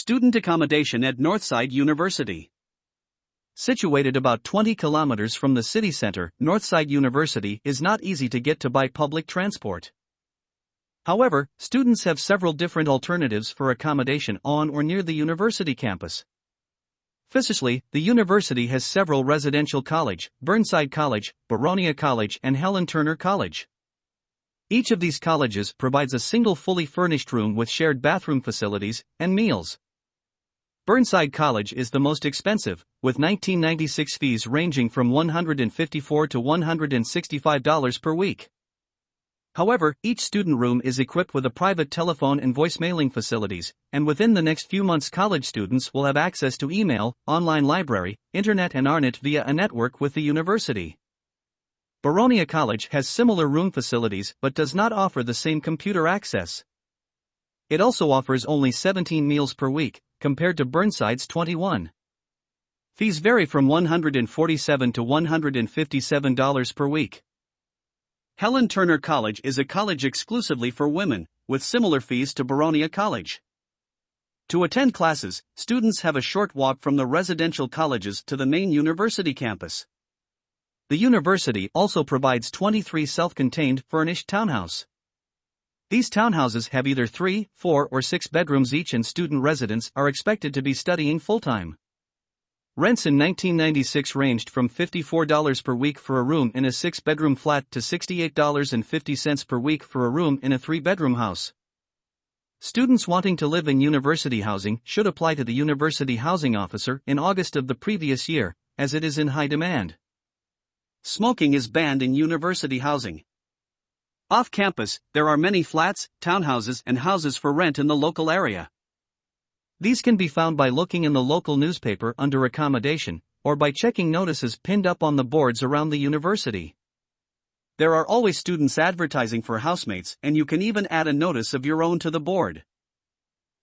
Student accommodation at Northside University. Situated about 20 kilometers from the city center, Northside University is not easy to get to by public transport. However, students have several different alternatives for accommodation on or near the university campus. Physically, the university has several residential college, Burnside College, Beronia College and Helen Turner College. Each of these colleges provides a single fully furnished room with shared bathroom facilities and meals. Burnside College is the most expensive, with 1996 fees ranging from $154 to $165 per week. However, each student room is equipped with a private telephone and voicemailing facilities, and within the next few months college students will have access to email, online library, internet and ARNet via a network with the university. Beronia College has similar room facilities but does not offer the same computer access. It also offers only 17 meals per week, compared to Burnside's 21. Fees vary from $147 to $157 per week. Helen Turner College is a college exclusively for women, with similar fees to Beronia College. To attend classes, students have a short walk from the residential colleges to the main university campus. The university also provides 23 self-contained, furnished townhouses. These townhouses have either 3, 4 or 6 bedrooms each and student residents are expected to be studying full-time. Rents in 1996 ranged from $54 per week for a room in a 6-bedroom flat to $68.50 per week for a room in a 3-bedroom house. Students wanting to live in university housing should apply to the university housing officer in August of the previous year, as it is in high demand. Smoking is banned in university housing. Off campus, there are many flats, townhouses, and houses for rent in the local area. These can be found by looking in the local newspaper under accommodation, or by checking notices pinned up on the boards around the university. There are always students advertising for housemates, and you can even add a notice of your own to the board.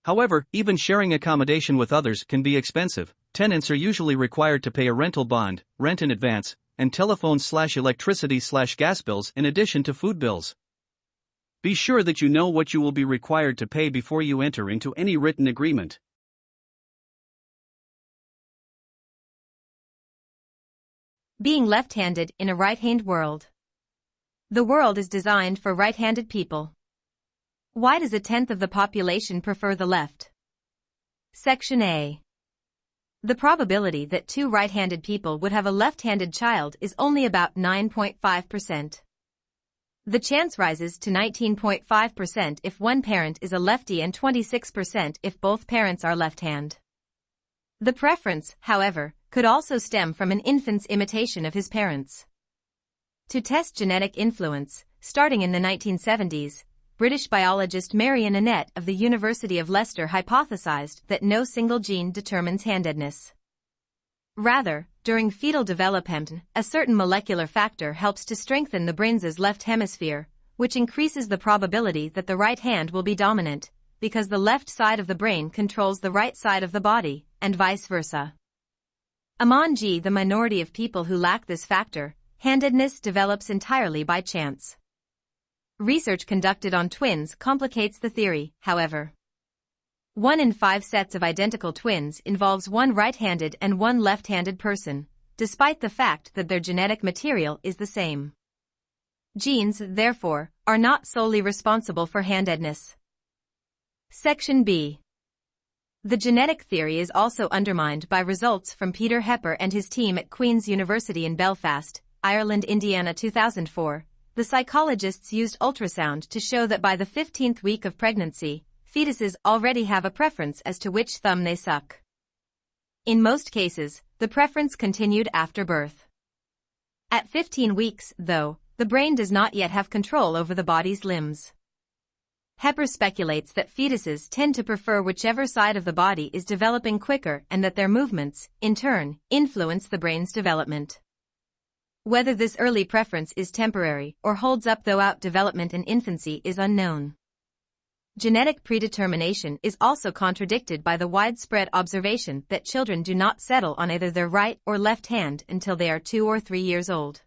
However, even sharing accommodation with others can be expensive. Tenants are usually required to pay a rental bond, rent in advance, and telephone/electricity/gas bills in addition to food bills. Be sure that you know what you will be required to pay before you enter into any written agreement. Being left-handed in a right-hand world. The world is designed for right-handed people. Why does 1/10 of the population prefer the left? Section A. The probability that 2 right-handed people would have a left-handed child is only about 9.5%. The chance rises to 19.5% if one parent is a lefty and 26% if both parents are left-hand. The preference, however, could also stem from an infant's imitation of his parents. To test genetic influence, starting in the 1970s, British biologist Marion Annette of the University of Leicester hypothesized that no single gene determines handedness. Rather, during fetal development, a certain molecular factor helps to strengthen the brain's left hemisphere, which increases the probability that the right hand will be dominant, because the left side of the brain controls the right side of the body, and vice versa. Among the minority of people who lack this factor, handedness develops entirely by chance. Research conducted on twins complicates the theory, however. 1 in 5 sets of identical twins involves one right-handed and one left-handed person, despite the fact that their genetic material is the same. Genes, therefore, are not solely responsible for handedness. Section B. The genetic theory is also undermined by results from Peter Hepper and his team at Queen's University in Belfast, Ireland, Indiana 2004. The psychologists used ultrasound to show that by the 15th week of pregnancy, fetuses already have a preference as to which thumb they suck. In most cases, the preference continued after birth. At 15 weeks, though, the brain does not yet have control over the body's limbs. Hepper speculates that fetuses tend to prefer whichever side of the body is developing quicker and that their movements, in turn, influence the brain's development. Whether this early preference is temporary or holds up throughout development and infancy is unknown. Genetic predetermination is also contradicted by the widespread observation that children do not settle on either their right or left hand until they are 2 or 3 years old.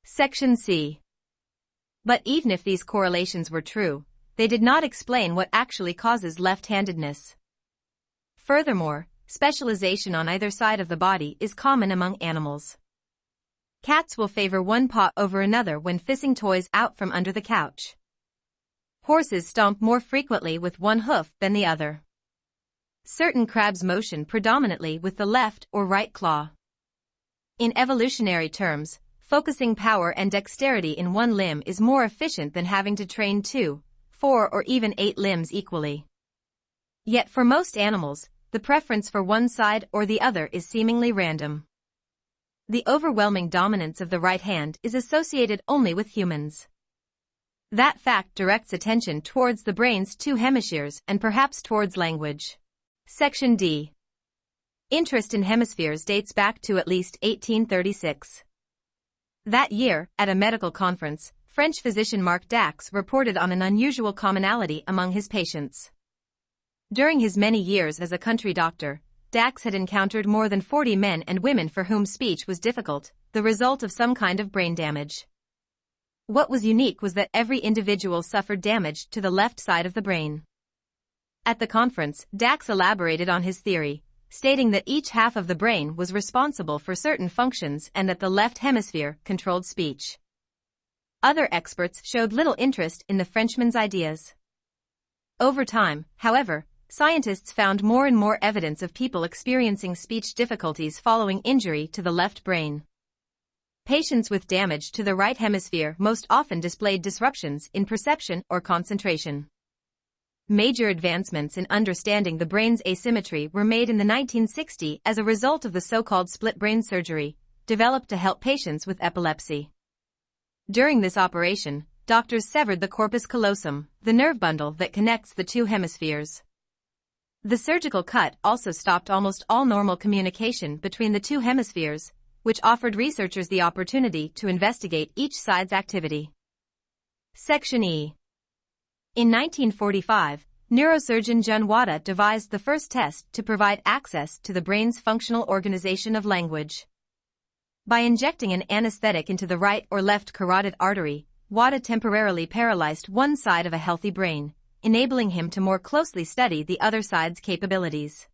Section C. But even if these correlations were true, they did not explain what actually causes left-handedness. Furthermore, specialization on either side of the body is common among animals. Cats will favor one paw over another when fisting toys out from under the couch. Horses stomp more frequently with one hoof than the other. Certain crabs motion predominantly with the left or right claw. In evolutionary terms, focusing power and dexterity in one limb is more efficient than having to train 2, 4 or even 8 limbs equally. Yet for most animals, the preference for one side or the other is seemingly random. The overwhelming dominance of the right hand is associated only with humans. That fact directs attention towards the brain's 2 hemispheres and perhaps towards language. Section D. Interest in hemispheres dates back to at least 1836. That year, at a medical conference, French physician Marc Dax reported on an unusual commonality among his patients. During his many years as a country doctor, Dax had encountered more than 40 men and women for whom speech was difficult, the result of some kind of brain damage. What was unique was that every individual suffered damage to the left side of the brain. At the conference, Dax elaborated on his theory, stating that each half of the brain was responsible for certain functions and that the left hemisphere controlled speech. Other experts showed little interest in the Frenchman's ideas. Over time, however, scientists found more and more evidence of people experiencing speech difficulties following injury to the left brain. Patients with damage to the right hemisphere most often displayed disruptions in perception or concentration. Major advancements in understanding the brain's asymmetry were made in the 1960s as a result of the so-called split brain surgery, developed to help patients with epilepsy. During this operation, doctors severed the corpus callosum, the nerve bundle that connects the 2 hemispheres. The surgical cut also stopped almost all normal communication between the 2 hemispheres, which offered researchers the opportunity to investigate each side's activity. Section E. In 1945, neurosurgeon Jun Wada devised the first test to provide access to the brain's functional organization of language. By injecting an anesthetic into the right or left carotid artery, Wada temporarily paralyzed one side of a healthy brain, enabling him to more closely study the other side's capabilities.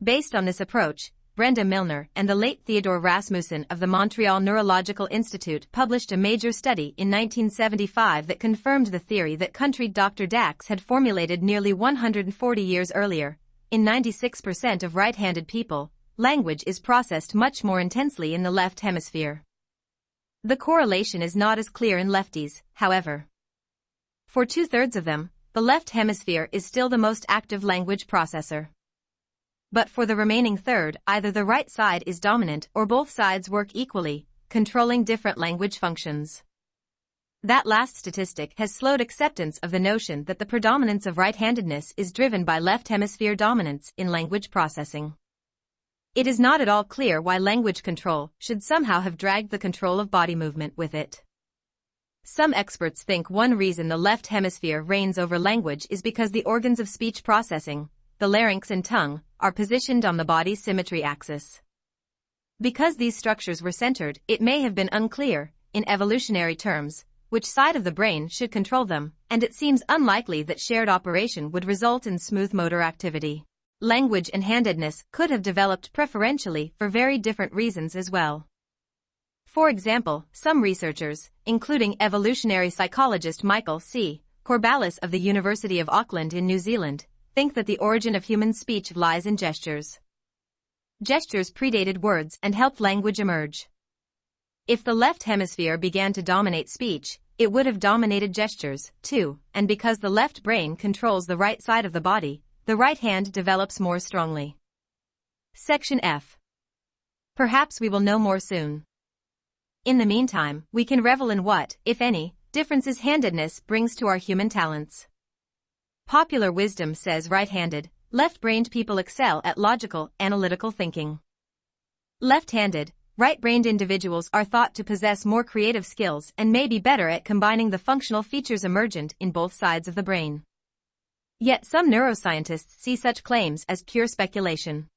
Based on this approach, Brenda Milner and the late Theodore Rasmussen of the Montreal Neurological Institute published a major study in 1975 that confirmed the theory that country Dr. Dax had formulated nearly 140 years earlier. In 96% of right-handed people, language is processed much more intensely in the left hemisphere. The correlation is not as clear in lefties, however. For 2/3 of them, the left hemisphere is still the most active language processor. But for the remaining third, either the right side is dominant or both sides work equally, controlling different language functions. That last statistic has slowed acceptance of the notion that the predominance of right-handedness is driven by left hemisphere dominance in language processing. It is not at all clear why language control should somehow have dragged the control of body movement with it. Some experts think one reason the left hemisphere reigns over language is because the organs of speech processing, the larynx and tongue, are positioned on the body's symmetry axis. Because these structures were centered, it may have been unclear, in evolutionary terms, which side of the brain should control them, and it seems unlikely that shared operation would result in smooth motor activity. Language and handedness could have developed preferentially for very different reasons as well. For example, some researchers, including evolutionary psychologist Michael C. Corballis of the University of Auckland in New Zealand, think that the origin of human speech lies in gestures. Gestures predated words and helped language emerge. If the left hemisphere began to dominate speech, it would have dominated gestures, too, and because the left brain controls the right side of the body, the right hand develops more strongly. Section F. Perhaps we will know more soon. In the meantime, we can revel in what, if any, differences handedness brings to our human talents. Popular wisdom says right-handed, left-brained people excel at logical, analytical thinking. Left-handed, right-brained individuals are thought to possess more creative skills and may be better at combining the functional features emergent in both sides of the brain. Yet some neuroscientists see such claims as pure speculation.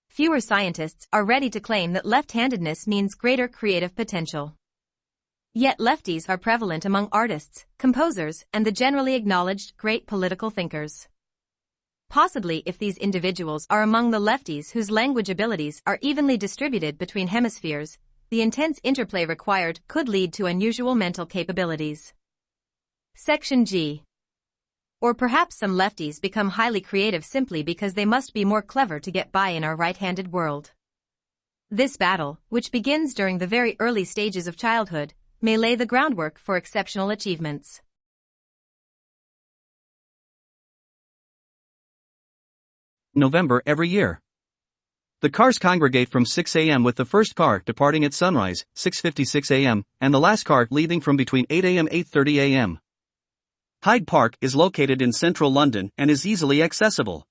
Fewer scientists are ready to claim that left-handedness means greater creative potential. Yet lefties are prevalent among artists, composers, and the generally acknowledged great political thinkers. possibly if these individuals are among the lefties whose language abilities are evenly distributed between hemispheres, the intense interplay required could lead to unusual mental capabilities. Section G. Or perhaps some lefties become highly creative simply because they must be more clever to get by in our right-handed world. This battle, which begins during the very early stages of childhood, may lay the groundwork for exceptional achievements. November every year. The cars congregate from 6 a.m. with the first car departing at sunrise, 6:56 a.m., and the last car leaving from between 8 a.m. and 8:30 a.m. Hyde Park is located in central London and is easily accessible.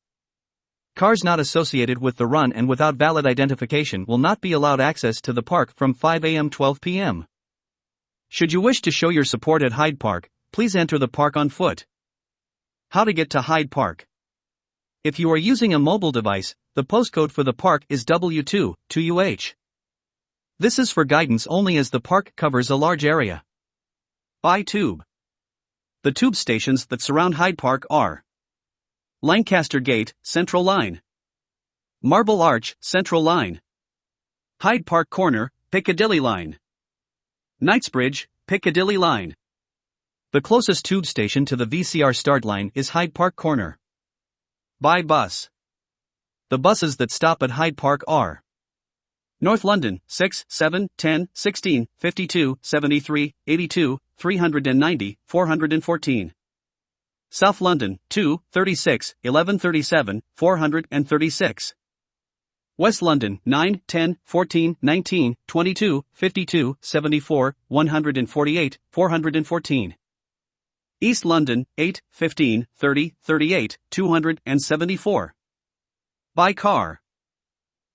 Cars not associated with the run and without valid identification will not be allowed access to the park from 5 a.m. to 12 p.m. Should you wish to show your support at Hyde Park, please enter the park on foot. How to get to Hyde Park? If you are using a mobile device, the postcode for the park is W2, 2UH. This is for guidance only as the park covers a large area. By tube. The tube stations that surround Hyde Park are Lancaster Gate, Central Line. Marble Arch, Central Line. Hyde Park Corner, Piccadilly Line. Knightsbridge, Piccadilly Line. The closest tube station to the VCR start line is Hyde Park Corner. By bus. The buses that stop at Hyde Park are North London, 6, 7, 10, 16, 52, 73, 82, 390, 414. South London, 2, 36, 1137, 436. West London, 9, 10, 14, 19, 22, 52, 74, 148, 414. East London, 8, 15, 30, 38, 274. By car.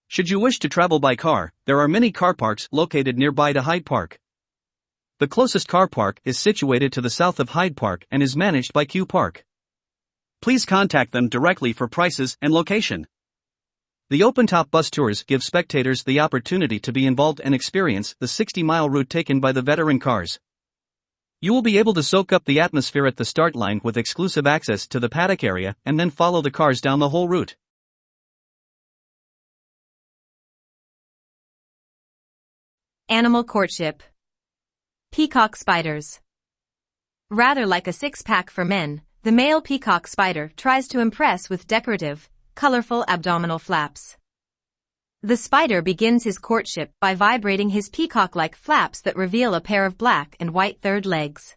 Should you wish to travel by car, there are many car parks located nearby to Hyde Park. The closest car park is situated to the south of Hyde Park and is managed by Q Park. Please contact them directly for prices and location. The open-top bus tours give spectators the opportunity to be involved and experience the 60-mile route taken by the veteran cars. You will be able to soak up the atmosphere at the start line with exclusive access to the paddock area and then follow the cars down the whole route. Animal courtship. Peacock spiders. Rather like a six-pack for men, the male peacock spider tries to impress with decorative, colorful abdominal flaps. The spider begins his courtship by vibrating his peacock-like flaps that reveal a pair of black and white third legs.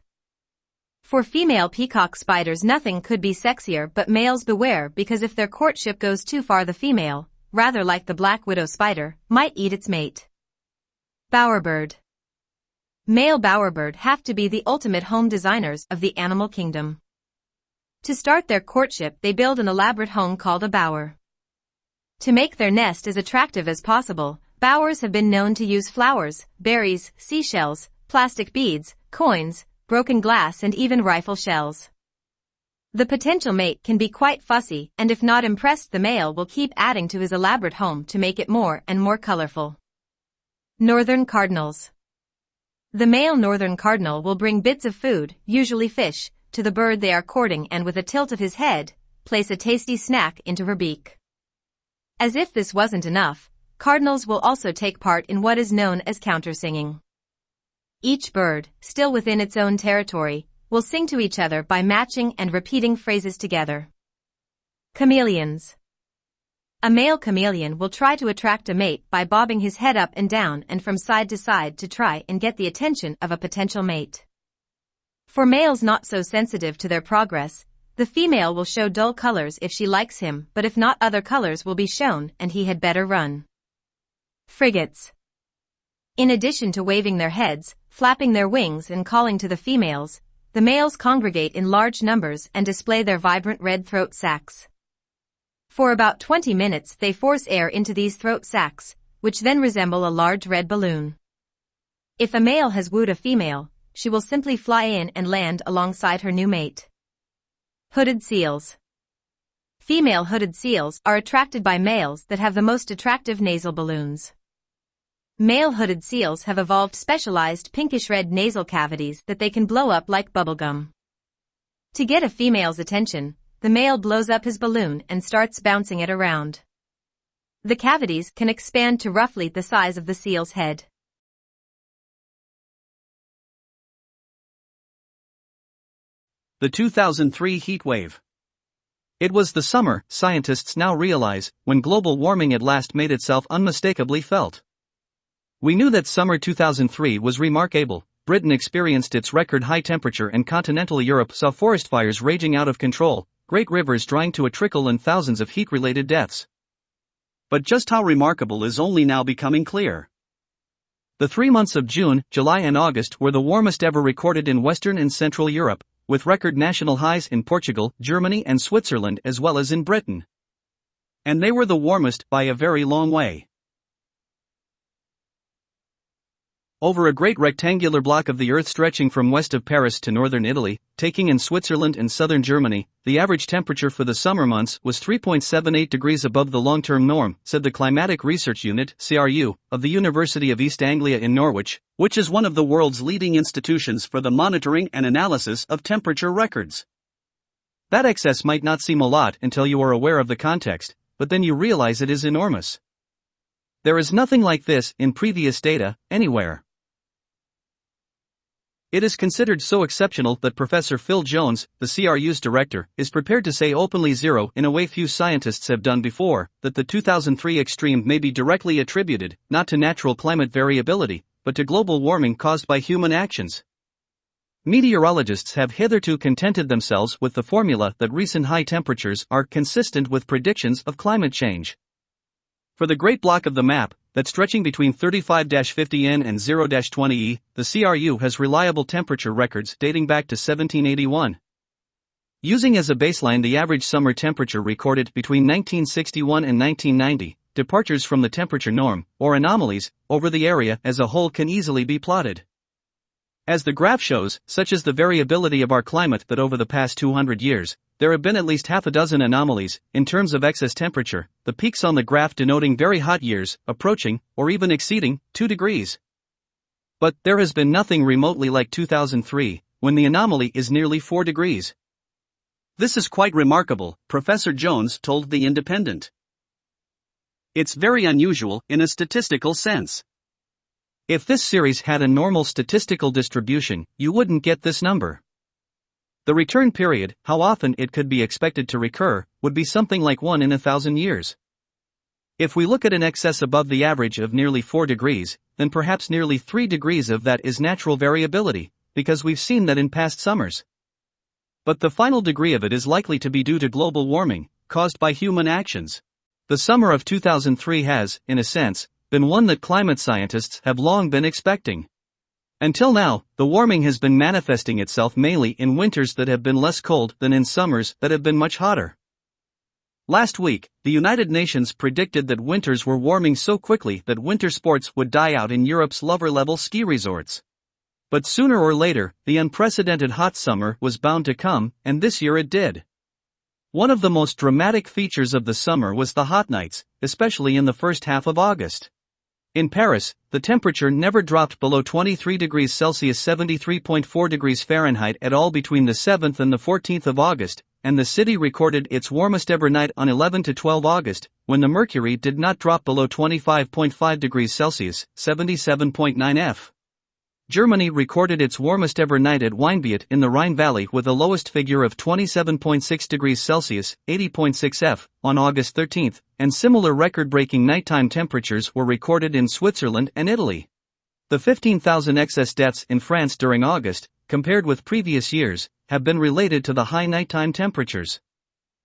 For female peacock spiders, nothing could be sexier, but males beware, because if their courtship goes too far, the female, rather like the black widow spider, might eat its mate. Bowerbird. Male bowerbird have to be the ultimate home designers of the animal kingdom. To start their courtship, they build an elaborate home called a bower. To make their nest as attractive as possible, bowers have been known to use flowers, berries, seashells, plastic beads, coins, broken glass, and even rifle shells. The potential mate can be quite fussy, and if not impressed, the male will keep adding to his elaborate home to make it more and more colorful. Northern cardinals. The male northern cardinal will bring bits of food, usually fish, to the bird they are courting, and with a tilt of his head, place a tasty snack into her beak. As if this wasn't enough, cardinals will also take part in what is known as countersinging. Each bird, still within its own territory, will sing to each other by matching and repeating phrases together. Chameleons. A male chameleon will try to attract a mate by bobbing his head up and down and from side to side to try and get the attention of a potential mate. For males not so sensitive to their progress, the female will show dull colors if she likes him, but if not, other colors will be shown and he had better run. Frigates. In addition to waving their heads, flapping their wings and calling to the females, the males congregate in large numbers and display their vibrant red throat sacs. For about 20 minutes they force air into these throat sacs, which then resemble a large red balloon. If a male has wooed a female, she will simply fly in and land alongside her new mate. Hooded seals. Female hooded seals are attracted by males that have the most attractive nasal balloons. Male hooded seals have evolved specialized pinkish-red nasal cavities that they can blow up like bubblegum. To get a female's attention, the male blows up his balloon and starts bouncing it around. The cavities can expand to roughly the size of the seal's head. The 2003 heat wave. It was the summer, scientists now realize, when global warming at last made itself unmistakably felt. We knew that summer 2003 was remarkable. Britain experienced its record high temperature and continental Europe saw forest fires raging out of control, great rivers drying to a trickle and thousands of heat-related deaths. But just how remarkable is only now becoming clear. The 3 months of June, July and August were the warmest ever recorded in Western and Central Europe, with record national highs in Portugal, Germany and Switzerland as well as in Britain. And they were the warmest by a very long way. Over a great rectangular block of the Earth stretching from west of Paris to northern Italy, taking in Switzerland and southern Germany, the average temperature for the summer months was 3.78 degrees above the long-term norm, said the Climatic Research Unit (CRU) of the University of East Anglia in Norwich, which is one of the world's leading institutions for the monitoring and analysis of temperature records. That excess might not seem a lot until you are aware of the context, but then you realize it is enormous. There is nothing like this in previous data, anywhere. It is considered so exceptional that Professor Phil Jones, the CRU's director, is prepared to say openly zero in a way few scientists have done before, that the 2003 extreme may be directly attributed, not to natural climate variability, but to global warming caused by human actions. Meteorologists have hitherto contented themselves with the formula that recent high temperatures are consistent with predictions of climate change. For the great block of the map, that stretching between 35-50N and 0-20E, the CRU has reliable temperature records dating back to 1781. Using as a baseline the average summer temperature recorded between 1961 and 1990, departures from the temperature norm, or anomalies, over the area as a whole can easily be plotted. As the graph shows, such is the variability of our climate that over the past 200 years, there have been at least half a dozen anomalies, in terms of excess temperature, the peaks on the graph denoting very hot years, approaching, or even exceeding, 2 degrees. But there has been nothing remotely like 2003, when the anomaly is nearly 4 degrees. This is quite remarkable, Professor Jones told The Independent. It's very unusual in a statistical sense. If this series had a normal statistical distribution, you wouldn't get this number. The return period, how often it could be expected to recur, would be something like 1 in 1,000 years. If we look at an excess above the average of nearly 4 degrees, then perhaps nearly 3 degrees of that is natural variability, because we've seen that in past summers. But the final degree of it is likely to be due to global warming, caused by human actions. The summer of 2003 has, in a sense, been one that climate scientists have long been expecting. Until now, the warming has been manifesting itself mainly in winters that have been less cold than in summers that have been much hotter. Last week, the United Nations predicted that winters were warming so quickly that winter sports would die out in Europe's lower-level ski resorts. But sooner or later, the unprecedented hot summer was bound to come, and this year it did. One of the most dramatic features of the summer was the hot nights, especially in the first half of August. In Paris, the temperature never dropped below 23 degrees Celsius (73.4 degrees Fahrenheit) at all between the 7th and the 14th of August, and the city recorded its warmest ever night on 11 to 12 August, when the mercury did not drop below 25.5 degrees Celsius (77.9 F). Germany recorded its warmest ever night at Weinbiet in the Rhine Valley with a lowest figure of 27.6 degrees Celsius (80.6 F) on August 13, and similar record-breaking nighttime temperatures were recorded in Switzerland and Italy. The 15,000 excess deaths in France during August, compared with previous years, have been related to the high nighttime temperatures.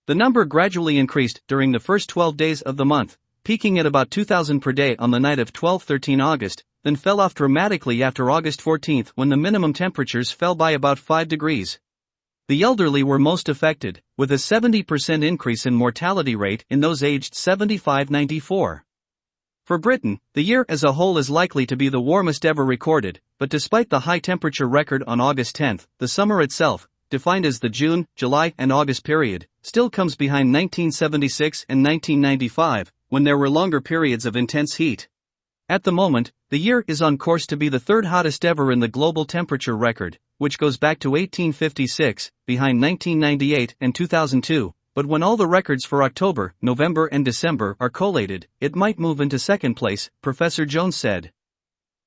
The number gradually increased during the first 12 days of the month, peaking at about 2,000 per day on the night of 12-13 August, then fell off dramatically after August 14 when the minimum temperatures fell by about 5 degrees. The elderly were most affected, with a 70% increase in mortality rate in those aged 75-94. For Britain, the year as a whole is likely to be the warmest ever recorded, but despite the high temperature record on August 10, the summer itself, defined as the June, July, and August period, still comes behind 1976 and 1995, when there were longer periods of intense heat. At the moment, the year is on course to be the third hottest ever in the global temperature record, which goes back to 1856, behind 1998 and 2002. But when all the records for October, November and December are collated, it might move into second place, Professor Jones said.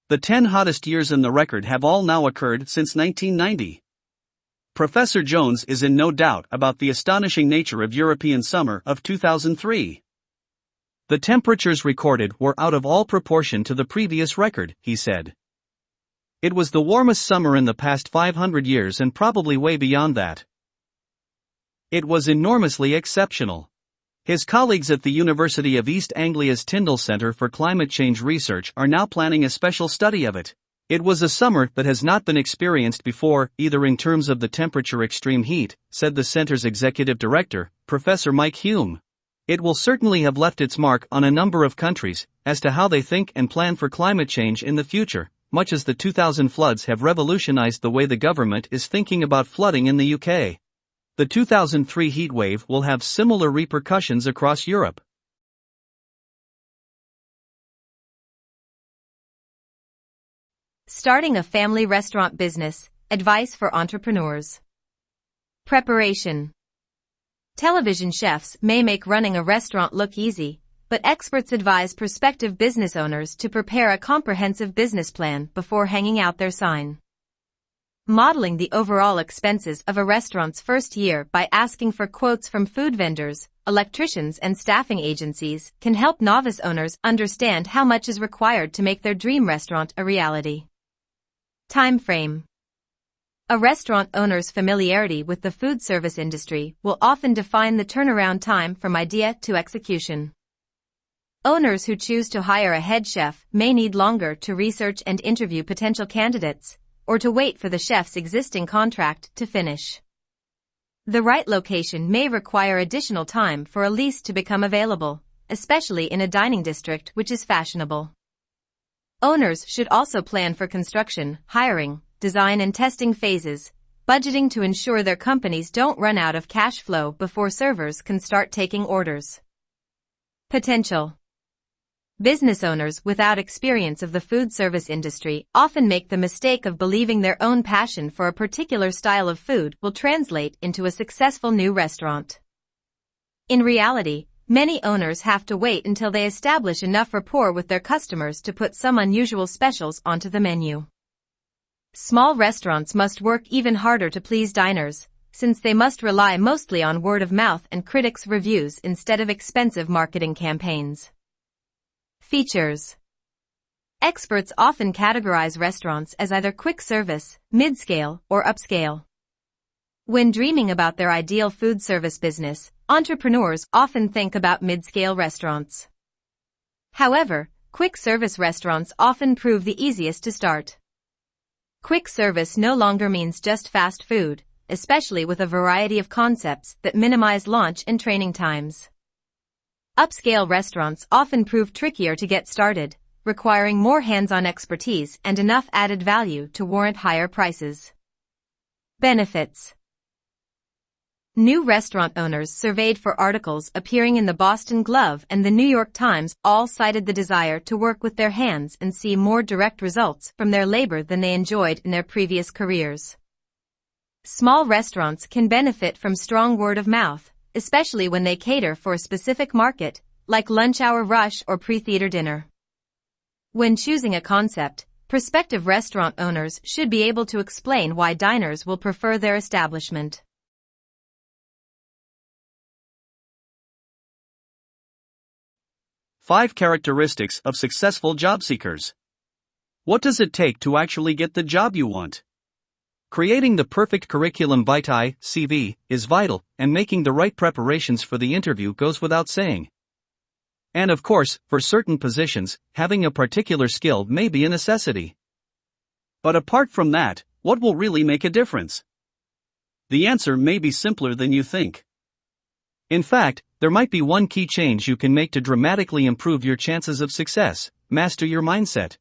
The 10 hottest years in the record have all now occurred since 1990. Professor Jones is in no doubt about the astonishing nature of European summer of 2003. The temperatures recorded were out of all proportion to the previous record, he said. It was the warmest summer in the past 500 years and probably way beyond that. It was enormously exceptional. His colleagues at the University of East Anglia's Tyndall Centre for Climate Change Research are now planning a special study of it. It was a summer that has not been experienced before, either in terms of the temperature extreme heat, said the center's executive director, Professor Mike Hume. It will certainly have left its mark on a number of countries, as to how they think and plan for climate change in the future, much as the 2000 floods have revolutionized the way the government is thinking about flooding in the UK. The 2003 heatwave will have similar repercussions across Europe. Starting a family restaurant business, advice for entrepreneurs. Preparation. Television chefs may make running a restaurant look easy, but experts advise prospective business owners to prepare a comprehensive business plan before hanging out their sign. Modeling the overall expenses of a restaurant's first year by asking for quotes from food vendors, electricians and staffing agencies can help novice owners understand how much is required to make their dream restaurant a reality. Time frame. A restaurant owner's familiarity with the food service industry will often define the turnaround time from idea to execution. Owners who choose to hire a head chef may need longer to research and interview potential candidates, or to wait for the chef's existing contract to finish. The right location may require additional time for a lease to become available, especially in a dining district which is fashionable. Owners should also plan for construction, hiring, design and testing phases, budgeting to ensure their companies don't run out of cash flow before servers can start taking orders. Potential. Business owners without experience of the food service industry often make the mistake of believing their own passion for a particular style of food will translate into a successful new restaurant. In reality, many owners have to wait until they establish enough rapport with their customers to put some unusual specials onto the menu. Small restaurants must work even harder to please diners, since they must rely mostly on word of mouth and critics' reviews instead of expensive marketing campaigns. Features. Experts often categorize restaurants as either quick service, mid-scale, or upscale. When dreaming about their ideal food service business, entrepreneurs often think about mid-scale restaurants. However, quick service restaurants often prove the easiest to start. Quick service no longer means just fast food, especially with a variety of concepts that minimize launch and training times. Upscale restaurants often prove trickier to get started, requiring more hands-on expertise and enough added value to warrant higher prices. Benefits. New restaurant owners surveyed for articles appearing in the Boston Globe and the New York Times all cited the desire to work with their hands and see more direct results from their labor than they enjoyed in their previous careers. Small restaurants can benefit from strong word of mouth, especially when they cater for a specific market, like lunch hour rush or pre-theater dinner. When choosing a concept, prospective restaurant owners should be able to explain why diners will prefer their establishment. Five characteristics of successful job seekers. What does it take to actually get the job you want? Creating the perfect curriculum vitae, CV, is vital, and making the right preparations for the interview goes without saying. And of course, for certain positions, having a particular skill may be a necessity. But apart from that, what will really make a difference? The answer may be simpler than you think. In fact, there might be one key change you can make to dramatically improve your chances of success: master your mindset.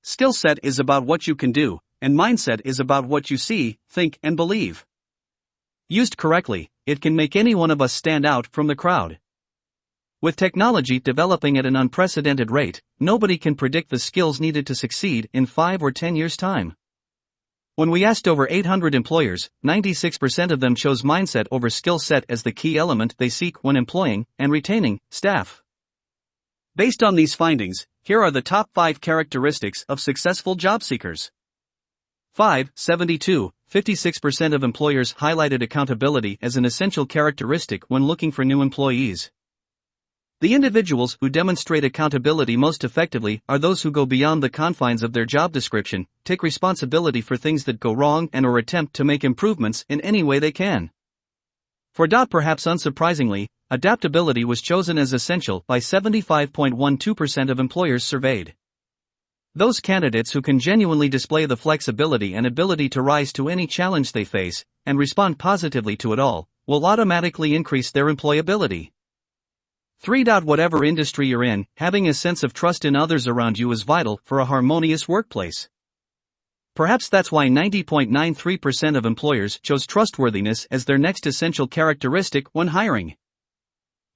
Skill set is about what you can do, and mindset is about what you see, think, and believe. Used correctly, it can make any one of us stand out from the crowd. With technology developing at an unprecedented rate, nobody can predict the skills needed to succeed in 5 or 10 years' time. When we asked over 800 employers, 96% of them chose mindset over skill set as the key element they seek when employing and retaining staff. Based on these findings, here are the top 5 characteristics of successful job seekers. 5. 72. 56% of employers highlighted accountability as an essential characteristic when looking for new employees. The individuals who demonstrate accountability most effectively are those who go beyond the confines of their job description, take responsibility for things that go wrong and/or attempt to make improvements in any way they can. Perhaps unsurprisingly, adaptability was chosen as essential by 75.12% of employers surveyed. Those candidates who can genuinely display the flexibility and ability to rise to any challenge they face, and respond positively to it all, will automatically increase their employability. 3. Whatever industry you're in, having a sense of trust in others around you is vital for a harmonious workplace. Perhaps that's why 90.93% of employers chose trustworthiness as their next essential characteristic when hiring.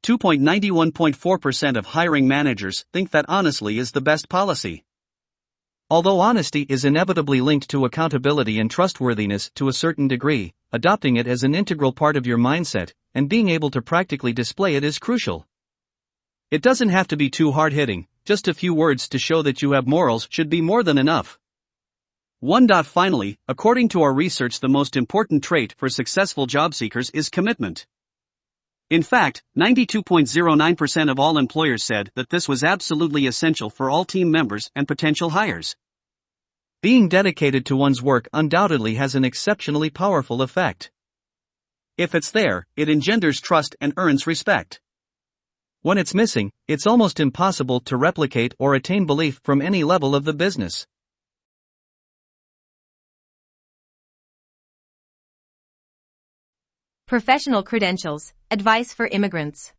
91.4% of hiring managers think that honestly is the best policy. Although honesty is inevitably linked to accountability and trustworthiness to a certain degree, adopting it as an integral part of your mindset and being able to practically display it is crucial. It doesn't have to be too hard-hitting, just a few words to show that you have morals should be more than enough. 1. Finally, according to our research, the most important trait for successful job seekers is commitment. In fact, 92.09% of all employers said that this was absolutely essential for all team members and potential hires. Being dedicated to one's work undoubtedly has an exceptionally powerful effect. If it's there, it engenders trust and earns respect. When it's missing, it's almost impossible to replicate or attain belief from any level of the business. Professional credentials, advice for immigrants.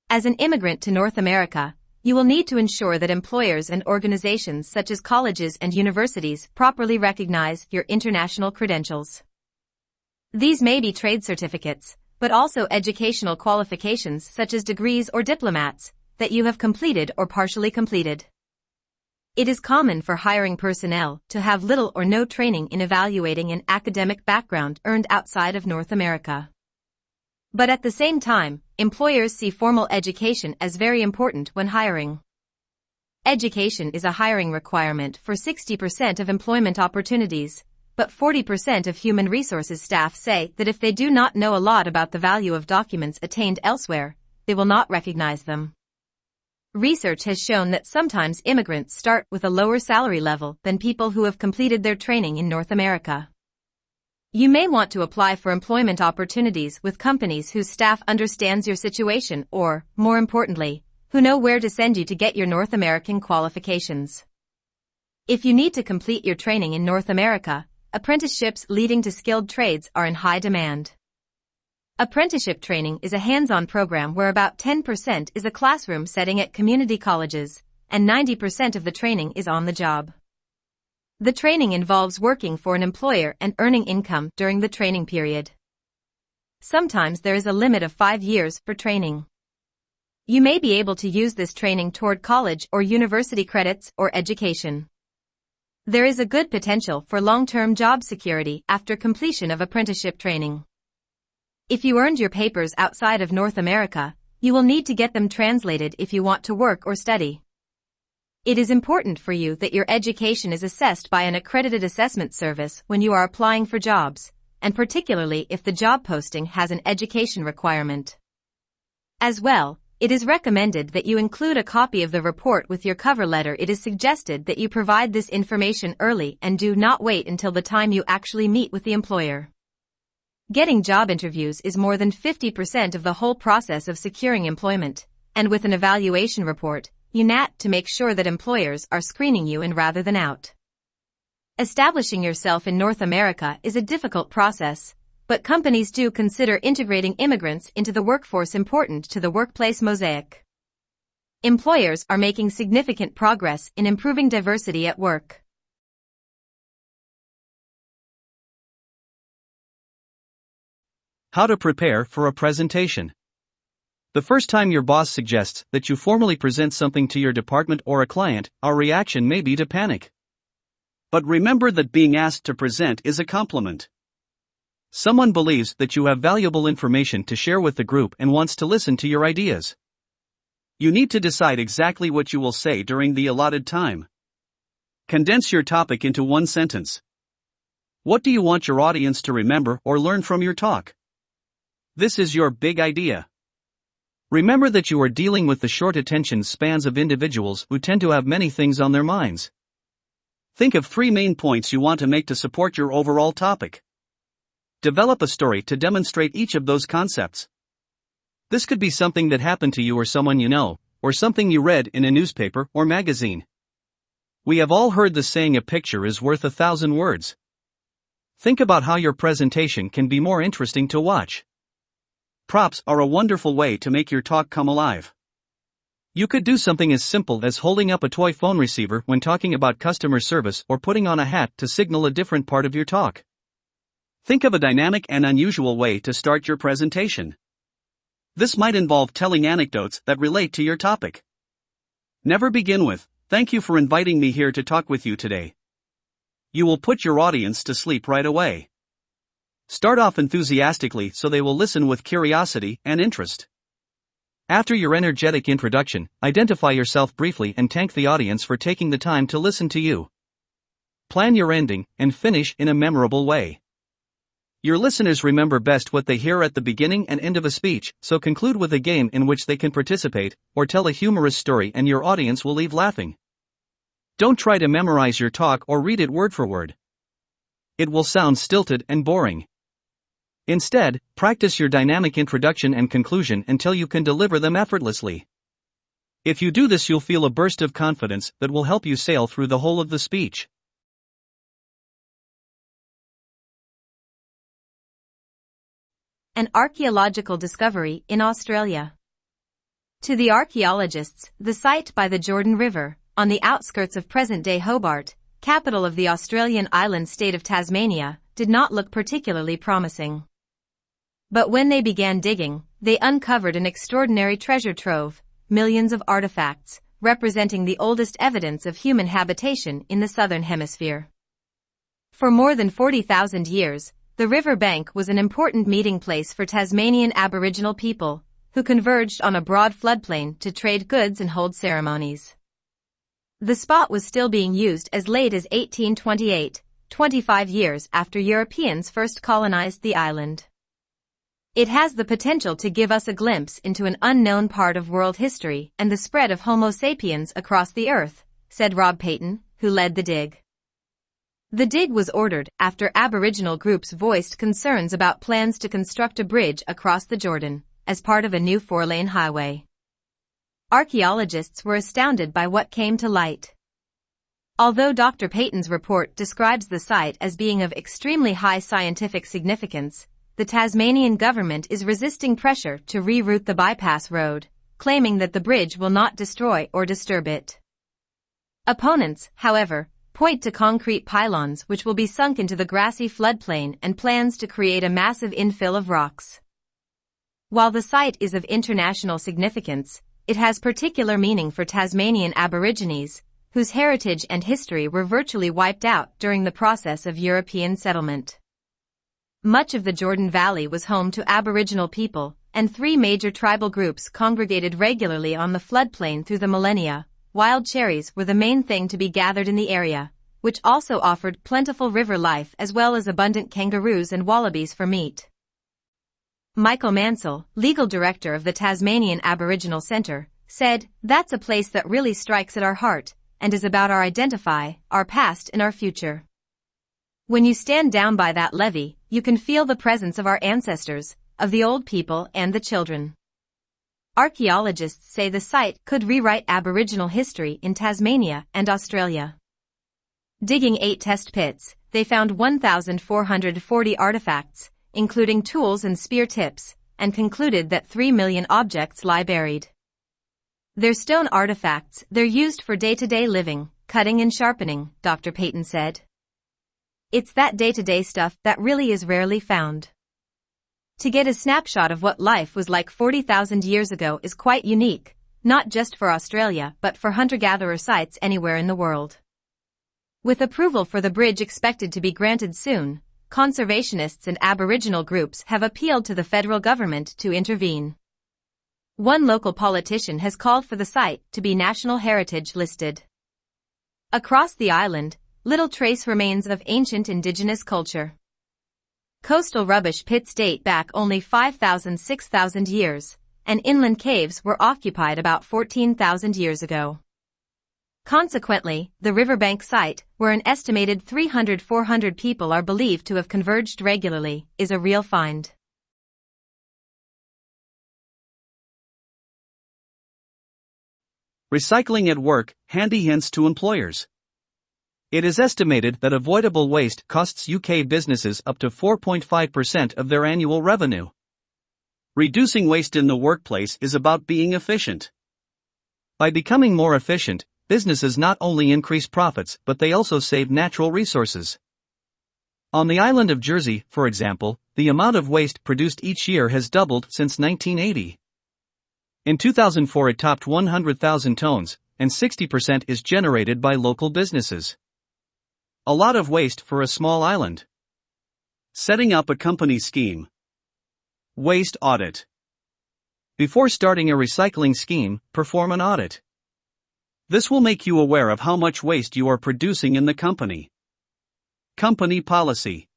As an immigrant to North America, you will need to ensure that employers and organizations such as colleges and universities properly recognize your international credentials. These may be trade certificates, but also educational qualifications such as degrees or diplomats that you have completed or partially completed. It is common for hiring personnel to have little or no training in evaluating an academic background earned outside of North America. But at the same time, employers see formal education as very important when hiring. Education is a hiring requirement for 60% of employment opportunities, but 40% of human resources staff say that if they do not know a lot about the value of documents attained elsewhere, they will not recognize them. Research has shown that sometimes immigrants start with a lower salary level than people who have completed their training in North America. You may want to apply for employment opportunities with companies whose staff understands your situation or, more importantly, who know where to send you to get your North American qualifications. If you need to complete your training in North America, apprenticeships leading to skilled trades are in high demand. Apprenticeship training is a hands-on program where about 10% is a classroom setting at community colleges, and 90% of the training is on the job. The training involves working for an employer and earning income during the training period. Sometimes there is a limit of 5 years for training. You may be able to use this training toward college or university credits or education. There is a good potential for long-term job security after completion of apprenticeship training. If you earned your papers outside of North America, you will need to get them translated if you want to work or study. It is important for you that your education is assessed by an accredited assessment service when you are applying for jobs, and particularly if the job posting has an education requirement. As well, it is recommended that you include a copy of the report with your cover letter. It is suggested that you provide this information early and do not wait until the time you actually meet with the employer. Getting job interviews is more than 50% of the whole process of securing employment, and with an evaluation report, you need to make sure that employers are screening you in rather than out. Establishing yourself in North America is a difficult process, but companies do consider integrating immigrants into the workforce important to the workplace mosaic. Employers are making significant progress in improving diversity at work. How to prepare for a presentation. The first time your boss suggests that you formally present something to your department or a client, our reaction may be to panic. But remember that being asked to present is a compliment. Someone believes that you have valuable information to share with the group and wants to listen to your ideas. You need to decide exactly what you will say during the allotted time. Condense your topic into one sentence. What do you want your audience to remember or learn from your talk? This is your big idea. Remember that you are dealing with the short attention spans of individuals who tend to have many things on their minds. Think of 3 main points you want to make to support your overall topic. Develop a story to demonstrate each of those concepts. This could be something that happened to you or someone you know, or something you read in a newspaper or magazine. We have all heard the saying, a picture is worth 1,000 words. Think about how your presentation can be more interesting to watch. Props are a wonderful way to make your talk come alive. You could do something as simple as holding up a toy phone receiver when talking about customer service or putting on a hat to signal a different part of your talk. Think of a dynamic and unusual way to start your presentation. This might involve telling anecdotes that relate to your topic. Never begin with, "Thank you for inviting me here to talk with you today." You will put your audience to sleep right away. Start off enthusiastically so they will listen with curiosity and interest. After your energetic introduction, identify yourself briefly and thank the audience for taking the time to listen to you. Plan your ending and finish in a memorable way. Your listeners remember best what they hear at the beginning and end of a speech, so conclude with a game in which they can participate, or tell a humorous story and your audience will leave laughing. Don't try to memorize your talk or read it word for word. It will sound stilted and boring. Instead, practice your dynamic introduction and conclusion until you can deliver them effortlessly. If you do this, you'll feel a burst of confidence that will help you sail through the whole of the speech. An archaeological discovery in Australia. To the archaeologists, the site by the Jordan River, on the outskirts of present-day Hobart, capital of the Australian island state of Tasmania, did not look particularly promising. But when they began digging, they uncovered an extraordinary treasure trove, millions of artifacts, representing the oldest evidence of human habitation in the southern hemisphere. For more than 40,000 years, the river bank was an important meeting place for Tasmanian Aboriginal people, who converged on a broad floodplain to trade goods and hold ceremonies. The spot was still being used as late as 1828, 25 years after Europeans first colonized the island. It has the potential to give us a glimpse into an unknown part of world history and the spread of Homo sapiens across the earth, said Rob Payton, who led the dig. The dig was ordered after Aboriginal groups voiced concerns about plans to construct a bridge across the Jordan, as part of a new 4-lane highway. Archaeologists were astounded by what came to light. Although Dr. Payton's report describes the site as being of extremely high scientific significance, the Tasmanian government is resisting pressure to reroute the bypass road, claiming that the bridge will not destroy or disturb it. Opponents, however, point to concrete pylons which will be sunk into the grassy floodplain and plans to create a massive infill of rocks. While the site is of international significance, it has particular meaning for Tasmanian Aborigines, whose heritage and history were virtually wiped out during the process of European settlement. Much of the Jordan Valley was home to Aboriginal people, and 3 major tribal groups congregated regularly on the floodplain through the millennia. Wild cherries were the main thing to be gathered in the area, which also offered plentiful river life as well as abundant kangaroos and wallabies for meat. Michael Mansell, legal director of the Tasmanian Aboriginal Centre, said, "That's a place that really strikes at our heart, and is about our identity, our past and our future. When you stand down by that levee, you can feel the presence of our ancestors, of the old people and the children." Archaeologists say the site could rewrite Aboriginal history in Tasmania and Australia. Digging 8 test pits, they found 1,440 artifacts, including tools and spear tips, and concluded that 3 million objects lie buried. They're stone artifacts, they're used for day-to-day living, cutting and sharpening, Dr. Payton said. It's that day-to-day stuff that really is rarely found. To get a snapshot of what life was like 40,000 years ago is quite unique, not just for Australia but for hunter-gatherer sites anywhere in the world. With approval for the bridge expected to be granted soon, conservationists and Aboriginal groups have appealed to the federal government to intervene. One local politician has called for the site to be National Heritage listed. Across the island, little trace remains of ancient indigenous culture. Coastal rubbish pits date back only 5,000–6,000 years, and inland caves were occupied about 14,000 years ago. Consequently, the riverbank site, where an estimated 300–400 people are believed to have converged regularly, is a real find. Recycling at work, handy hints to employers. It is estimated that avoidable waste costs UK businesses up to 4.5% of their annual revenue. Reducing waste in the workplace is about being efficient. By becoming more efficient, businesses not only increase profits but they also save natural resources. On the island of Jersey, for example, the amount of waste produced each year has doubled since 1980. In 2004 it topped 100,000 tons, and 60% is generated by local businesses. A lot of waste for a small island. Setting up a company scheme. Waste audit. Before starting a recycling scheme, perform an audit. This will make you aware of how much waste you are producing in the company. Company policy.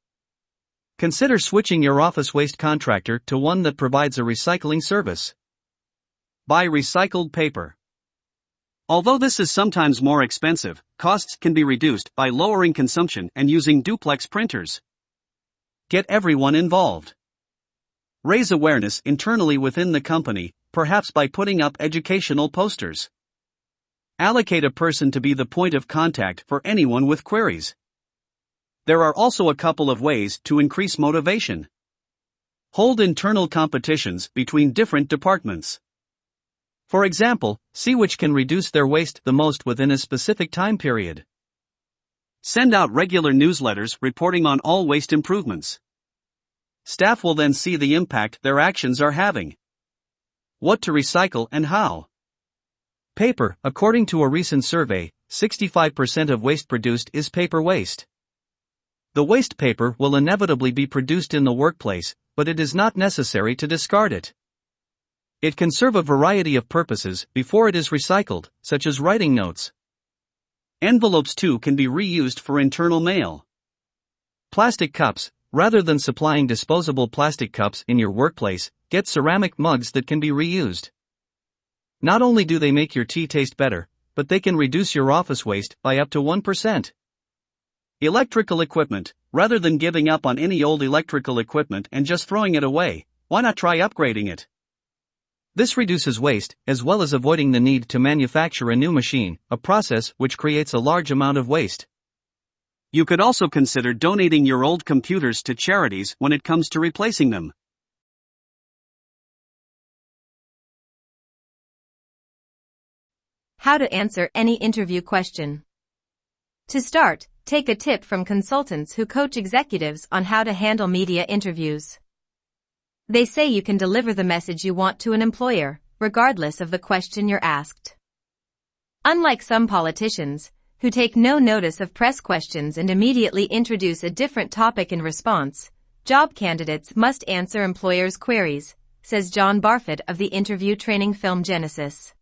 Consider switching your office waste contractor to one that provides a recycling service. Buy recycled paper. Although this is sometimes more expensive, costs can be reduced by lowering consumption and using duplex printers. Get everyone involved. Raise awareness internally within the company, perhaps by putting up educational posters. Allocate a person to be the point of contact for anyone with queries. There are also a couple of ways to increase motivation. Hold internal competitions between different departments. For example, see which can reduce their waste the most within a specific time period. Send out regular newsletters reporting on all waste improvements. Staff will then see the impact their actions are having. What to recycle and how. Paper. According to a recent survey, 65% of waste produced is paper waste. The waste paper will inevitably be produced in the workplace, but it is not necessary to discard it. It can serve a variety of purposes before it is recycled, such as writing notes. Envelopes too can be reused for internal mail. Plastic cups. Rather than supplying disposable plastic cups in your workplace, get ceramic mugs that can be reused. Not only do they make your tea taste better, but they can reduce your office waste by up to 1%. Electrical equipment. Rather than giving up on any old electrical equipment and just throwing it away, why not try upgrading it? This reduces waste, as well as avoiding the need to manufacture a new machine, a process which creates a large amount of waste. You could also consider donating your old computers to charities when it comes to replacing them. How to answer any interview question. To start, take a tip from consultants who coach executives on how to handle media interviews. They say you can deliver the message you want to an employer, regardless of the question you're asked. Unlike some politicians, who take no notice of press questions and immediately introduce a different topic in response, job candidates must answer employers' queries, says John Barfoot of the interview training film Genesis.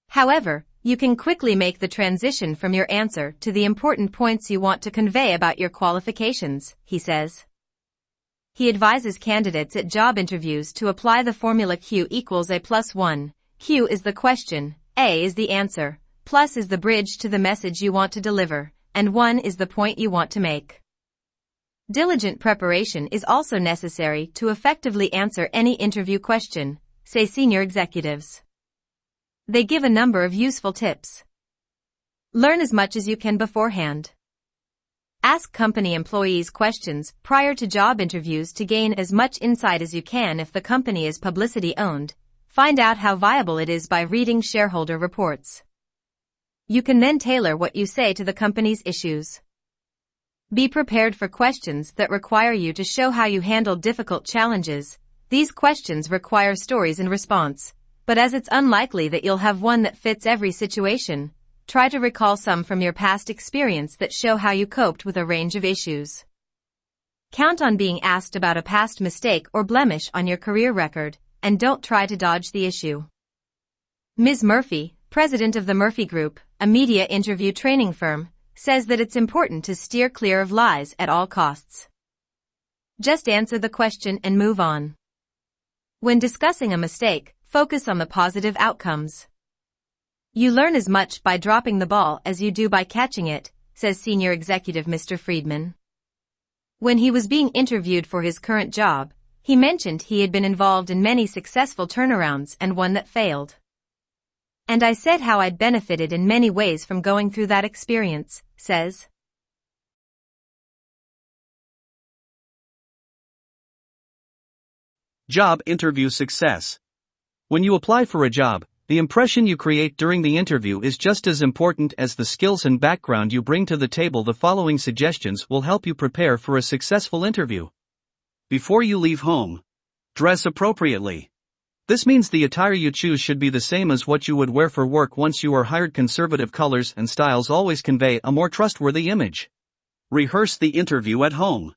However, you can quickly make the transition from your answer to the important points you want to convey about your qualifications, he says. He advises candidates at job interviews to apply the formula Q equals A plus 1. Q is the question, A is the answer, plus is the bridge to the message you want to deliver, and 1 is the point you want to make. Diligent preparation is also necessary to effectively answer any interview question, say senior executives. They give a number of useful tips. Learn as much as you can beforehand. Ask company employees questions prior to job interviews to gain as much insight as you can. If the company is publicity-owned, find out how viable it is by reading shareholder reports. You can then tailor what you say to the company's issues. Be prepared for questions that require you to show how you handled difficult challenges. These questions require stories in response, but as it's unlikely that you'll have one that fits every situation, try to recall some from your past experience that show how you coped with a range of issues. Count on being asked about a past mistake or blemish on your career record, and don't try to dodge the issue. Ms. Murphy, president of the Murphy Group, a media interview training firm, says that it's important to steer clear of lies at all costs. Just answer the question and move on. When discussing a mistake, focus on the positive outcomes. You learn as much by dropping the ball as you do by catching it, says senior executive Mr. Friedman. When he was being interviewed for his current job, he mentioned he had been involved in many successful turnarounds and one that failed. And I said how I'd benefited in many ways from going through that experience, says. Job interview success. When you apply for a job, the impression you create during the interview is just as important as the skills and background you bring to the table. The following suggestions will help you prepare for a successful interview. Before you leave home, dress appropriately. This means the attire you choose should be the same as what you would wear for work once you are hired. Conservative colors and styles always convey a more trustworthy image. Rehearse the interview at home.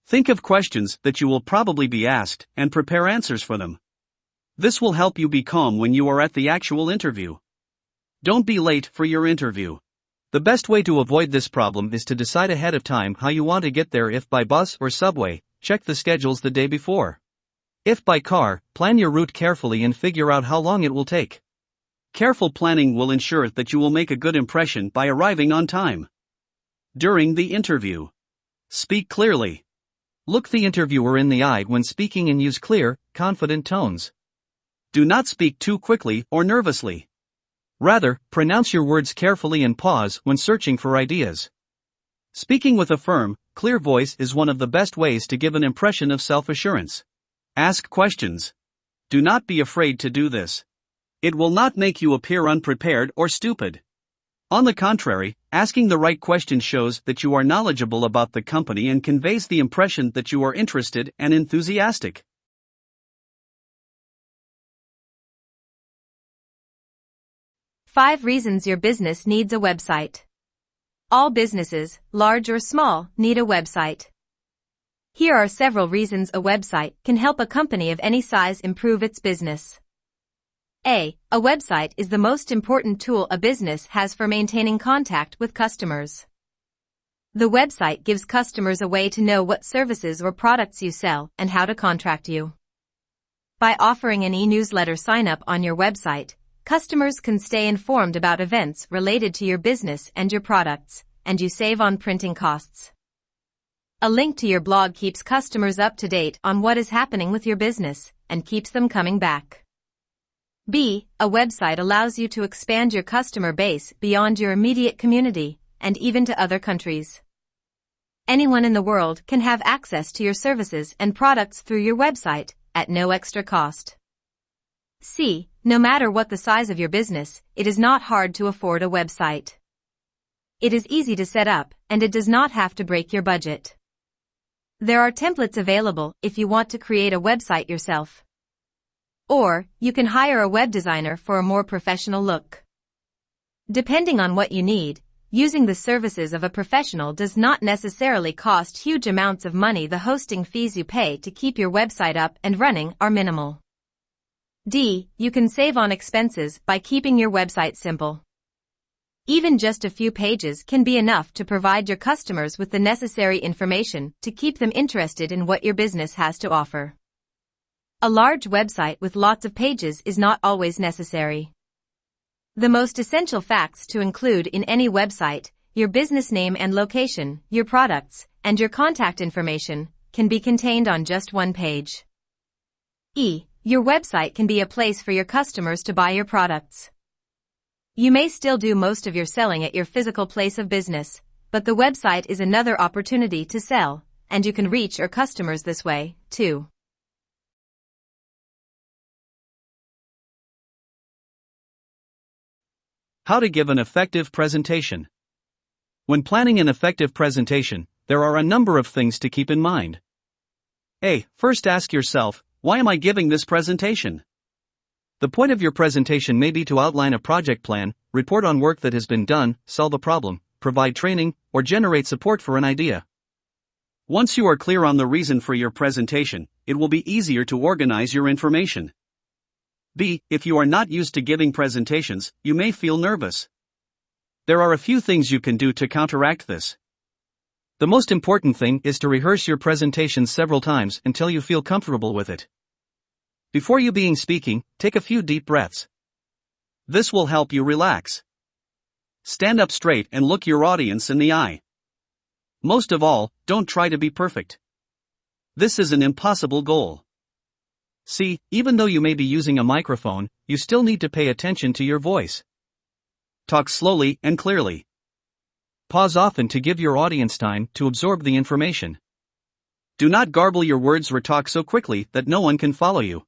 Think of questions that you will probably be asked and prepare answers for them. This will help you be calm when you are at the actual interview. Don't be late for your interview. The best way to avoid this problem is to decide ahead of time how you want to get there. If by bus or subway, check the schedules the day before. If by car, plan your route carefully and figure out how long it will take. Careful planning will ensure that you will make a good impression by arriving on time. During the interview, speak clearly. Look the interviewer in the eye when speaking and use clear, confident tones. Do not speak too quickly or nervously. Rather, pronounce your words carefully and pause when searching for ideas. Speaking with a firm, clear voice is one of the best ways to give an impression of self-assurance. Ask questions. Do not be afraid to do this. It will not make you appear unprepared or stupid. On the contrary, asking the right question shows that you are knowledgeable about the company and conveys the impression that you are interested and enthusiastic. Five reasons your business needs a website. All businesses, large or small, need a website. Here are several reasons a website can help a company of any size improve its business. A website is the most important tool a business has for maintaining contact with customers. The website gives customers a way to know what services or products you sell and how to contact you. By offering an e-newsletter sign-up on your website, customers can stay informed about events related to your business and your products, and you save on printing costs. A link to your blog keeps customers up to date on what is happening with your business, and keeps them coming back. B a website allows you to expand your customer base beyond your immediate community, and even to other countries. Anyone in the world can have access to your services and products through your website, at no extra cost. C no matter what the size of your business, it is not hard to afford a website. It is easy to set up, and it does not have to break your budget. There are templates available if you want to create a website yourself. Or, you can hire a web designer for a more professional look. Depending on what you need, using the services of a professional does not necessarily cost huge amounts of money. The hosting fees you pay to keep your website up and running are minimal. D you can save on expenses by keeping your website simple. Even just a few pages can be enough to provide your customers with the necessary information to keep them interested in what your business has to offer. A large website with lots of pages is not always necessary. The most essential facts to include in any website, your business name and location, your products, and your contact information, can be contained on just one page. E your website can be a place for your customers to buy your products. You may still do most of your selling at your physical place of business, but the website is another opportunity to sell, and you can reach your customers this way, too. How to give an effective presentation. When planning an effective presentation, there are a number of things to keep in mind. A. First ask yourself, why am I giving this presentation? The point of your presentation may be to outline a project plan, report on work that has been done, solve a problem, provide training, or generate support for an idea. Once you are clear on the reason for your presentation, it will be easier to organize your information. B. If you are not used to giving presentations, you may feel nervous. There are a few things you can do to counteract this. The most important thing is to rehearse your presentation several times until you feel comfortable with it. Before you begin speaking, take a few deep breaths. This will help you relax. Stand up straight and look your audience in the eye. Most of all, don't try to be perfect. This is an impossible goal. See, even though you may be using a microphone, you still need to pay attention to your voice. Talk slowly and clearly. Pause often to give your audience time to absorb the information. Do not garble your words or talk so quickly that no one can follow you.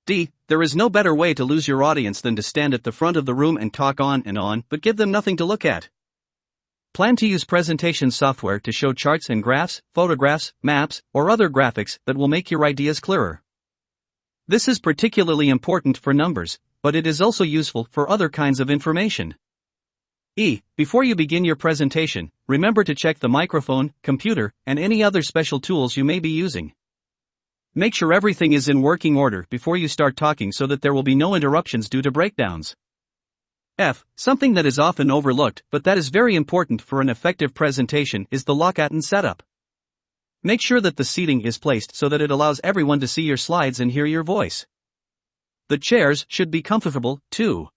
D. There is no better way to lose your audience than to stand at the front of the room and talk on, but give them nothing to look at. Plan to use presentation software to show charts and graphs, photographs, maps, or other graphics that will make your ideas clearer. This is particularly important for numbers, but it is also useful for other kinds of information. E. Before you begin your presentation, remember to check the microphone, computer, and any other special tools you may be using. Make sure everything is in working order before you start talking so that there will be no interruptions due to breakdowns. F. Something that is often overlooked but that is very important for an effective presentation is the lock-in setup. Make sure that the seating is placed so that it allows everyone to see your slides and hear your voice. The chairs should be comfortable, too.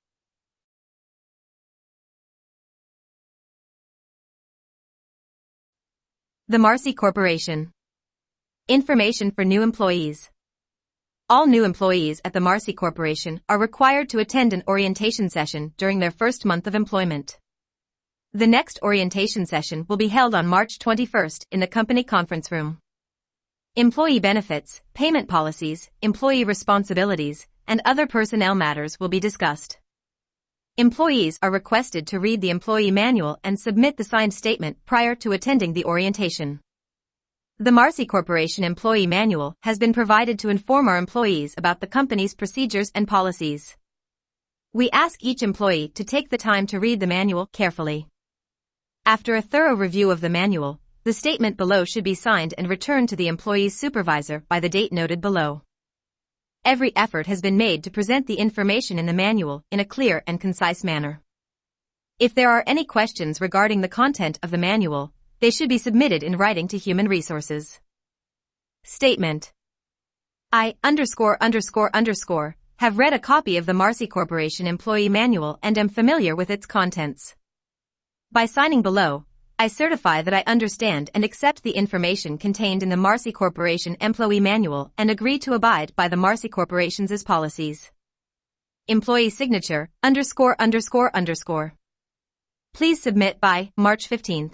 The Marcy Corporation. Information for new employees. All new employees at the Marcy Corporation are required to attend an orientation session during their first month of employment. The next orientation session will be held on March 21st in the company conference room. Employee benefits, payment policies, employee responsibilities, and other personnel matters will be discussed. Employees are requested to read the employee manual and submit the signed statement prior to attending the orientation. The Marcy Corporation Employee Manual has been provided to inform our employees about the company's procedures and policies. We ask each employee to take the time to read the manual carefully. After a thorough review of the manual, the statement below should be signed and returned to the employee's supervisor by the date noted below. Every effort has been made to present the information in the manual in a clear and concise manner. If there are any questions regarding the content of the manual, they should be submitted in writing to Human Resources. Statement. I have read a copy of the Marcy Corporation Employee Manual and am familiar with its contents. By signing below, I certify that I understand and accept the information contained in the Marcy Corporation Employee Manual and agree to abide by the Marcy Corporation's policies. Employee signature, _____. Please submit by March 15th.